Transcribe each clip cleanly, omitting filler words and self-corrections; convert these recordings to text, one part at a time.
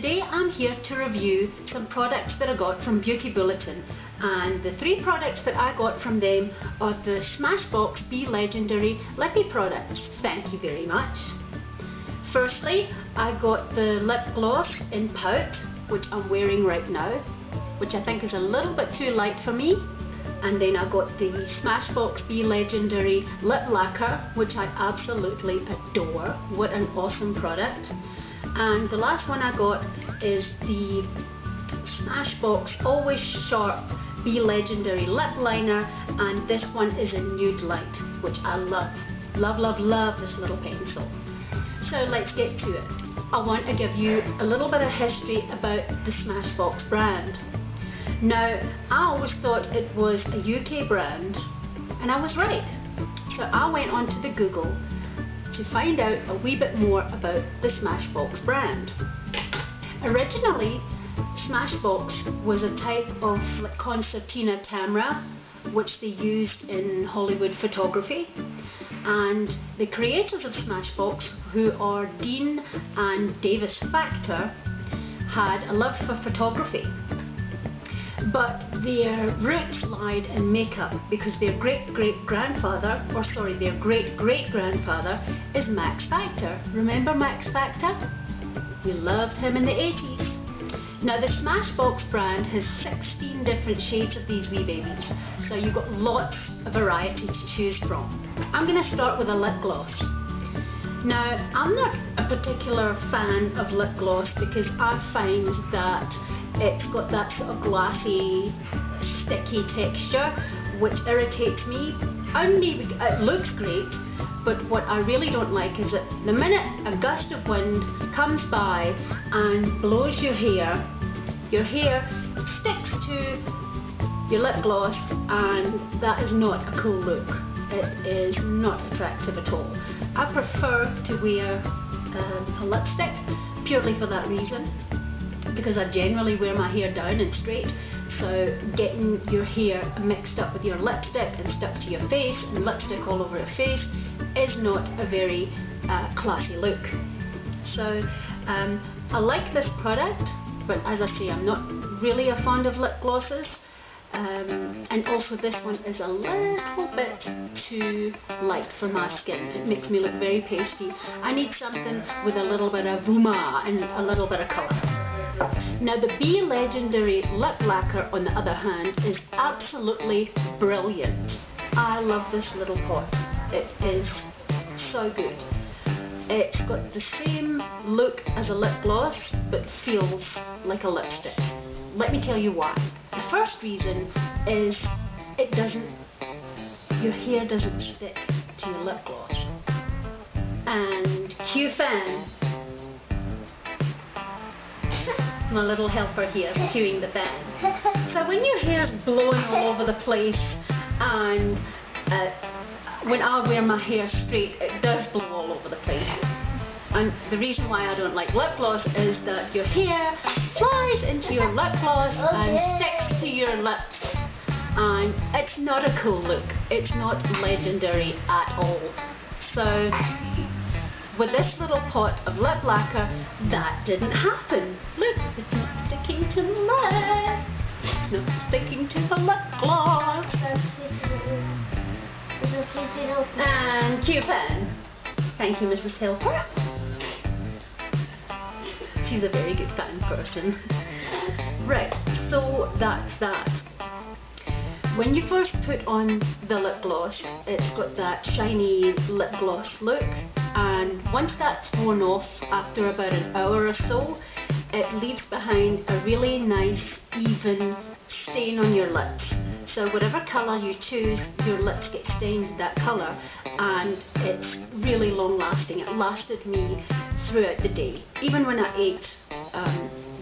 today I'm here to review some products that I got from Beauty Bulletin, and the three products that I got from them are the Smashbox Be Legendary Lippy Products. Thank you very much. Firstly, I got the lip gloss in Pout, which I'm wearing right now, which I think is a little bit too light for me. And then I got the Smashbox Be Legendary Lip Lacquer, which I absolutely adore. What an awesome product. And the last one I got is the Smashbox Always Sharp Be Legendary Lip Liner, and this one is a nude light, which I love. Love, love, love this little pencil. So let's get to it. I want to give you a little bit of history about the Smashbox brand. Now, I always thought it was a UK brand, and I was right. So I went onto the Google to find out a wee bit more about the Smashbox brand. Originally, Smashbox was a type of concertina camera which they used in Hollywood photography, and the creators of Smashbox, who are Dean and Davis Factor, had a love for photography. But their roots lied in makeup because their great-great-grandfather is Max Factor. Remember Max Factor? We loved him in the 80s. Now the Smashbox brand has 16 different shades of these wee babies, so you've got lots of variety to choose from. I'm going to start with a lip gloss. Now, I'm not a particular fan of lip gloss because I find that it's got that sort of glassy, sticky texture which irritates me. It looks great, but what I really don't like is that the minute a gust of wind comes by and blows your hair sticks to your lip gloss, and that is not a cool look. It is not attractive at all. I prefer to wear a lipstick purely for that reason, because I generally wear my hair down and straight, so getting your hair mixed up with your lipstick and stuck to your face and lipstick all over your face is not a very classy look. So I like this product, but as I say, I'm not really a fan of lip glosses. And also this one is a little bit too light for my skin. It makes me look very pasty. I need something with a little bit of vouma and a little bit of colour. Now the Be Legendary Lip Lacquer, on the other hand, is absolutely brilliant. I love this little pot. It is so good. It's got the same look as a lip gloss, but feels like a lipstick. Let me tell you why. The first reason is your hair doesn't stick to your lip gloss. And cue fan, my little helper here is cueing the fan. So when your hair's blowing all over the place, and when I wear my hair straight, it does blow all over the place. And the reason why I don't like lip gloss is that your hair flies into your lip gloss and sticks to your lips, and it's not a cool look. It's not legendary at all. So with this little pot of lip lacquer, that didn't happen. Look, it's not sticking to my lip. It's not sticking to the lip gloss. And cue pen. Thank you, Mrs. Helper. She's a very good fan person. Right, so that's that. When you first put on the lip gloss, it's got that shiny lip gloss look, and once that's worn off after about an hour or so, it leaves behind a really nice, even stain on your lips. So whatever colour you choose, your lips get stained that colour, and it's really long lasting. It lasted me throughout the day. Even when I ate,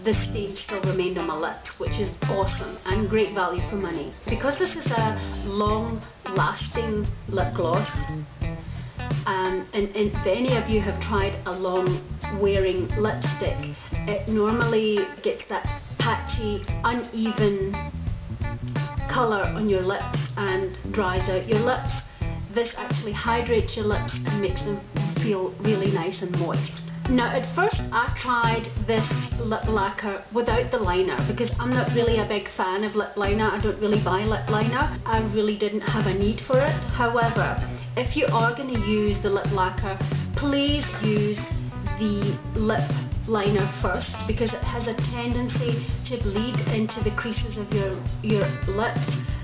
the stain still remained on my lips, which is awesome and great value for money. Because this is a long lasting lip gloss, and if any of you have tried a long wearing lipstick, it normally gets that patchy, uneven colour on your lips and dries out your lips. This actually hydrates your lips and makes them feel really nice and moist. Now at first I tried this lip lacquer without the liner because I'm not really a big fan of lip liner. I don't really buy lip liner. I really didn't have a need for it. However, if you are going to use the lip lacquer, please use the lip liner first because it has a tendency to bleed into the creases of your lips,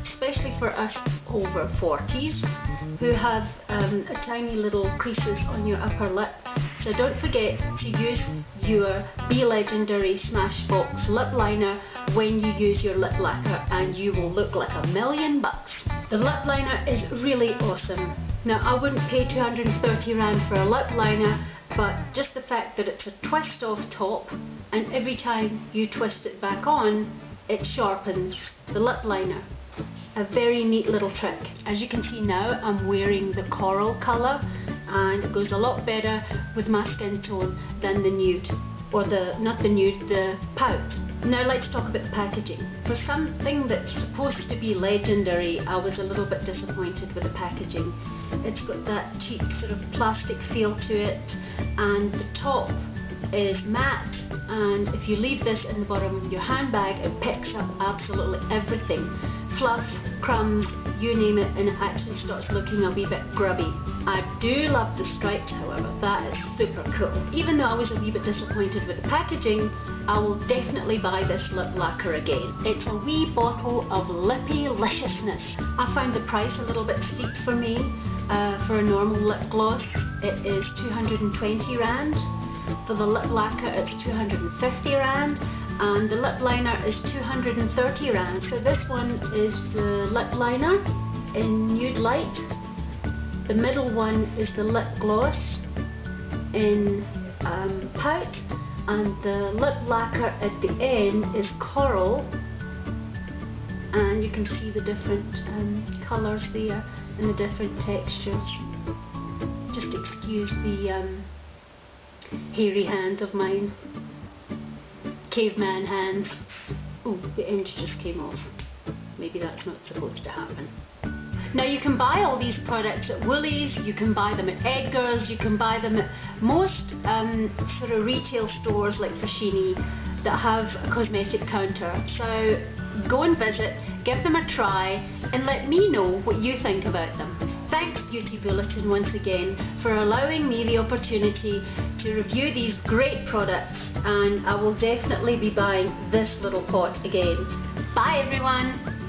especially for us over 40s who have tiny little creases on your upper lip. So don't forget to use your Be Legendary Smashbox lip liner when you use your lip lacquer and you will look like $1,000,000. The lip liner is really awesome. Now I wouldn't pay 230 Rand for a lip liner, but just the fact that it's a twist off top and every time you twist it back on, it sharpens the lip liner. A very neat little trick. As you can see now, I'm wearing the coral colour and it goes a lot better with my skin tone than the nude, or not the nude, the Pout. Now let's talk about the packaging. For something that's supposed to be legendary, I was a little bit disappointed with the packaging. It's got that cheap sort of plastic feel to it, and the top is matte, and if you leave this in the bottom of your handbag, it picks up absolutely everything. Fluff, crumbs, you name it, and it actually starts looking a wee bit grubby. I do love the stripes, however, that is super cool. Even though I was a wee bit disappointed with the packaging, I will definitely buy this lip lacquer again. It's a wee bottle of Lippy Liciousness. I found the price a little bit steep for me. For a normal lip gloss, it is 220 Rand. For the lip lacquer, it's 250 Rand. And the lip liner is 230 Rand. So this one is the lip liner in Nude Light. The middle one is the lip gloss in Pout, and the lip lacquer at the end is coral. And you can see the different colours there and the different textures. Just excuse the hairy hands of mine. Caveman hands. Oh, the end just came off. Maybe that's not supposed to happen. Now you can buy all these products at Woolies, you can buy them at Edgar's, you can buy them at most sort of retail stores like Foschini that have a cosmetic counter. So go and visit, give them a try, and let me know what you think about them. Thanks Beauty Bulletin once again for allowing me the opportunity to review these great products, and I will definitely be buying this little pot again. Bye everyone!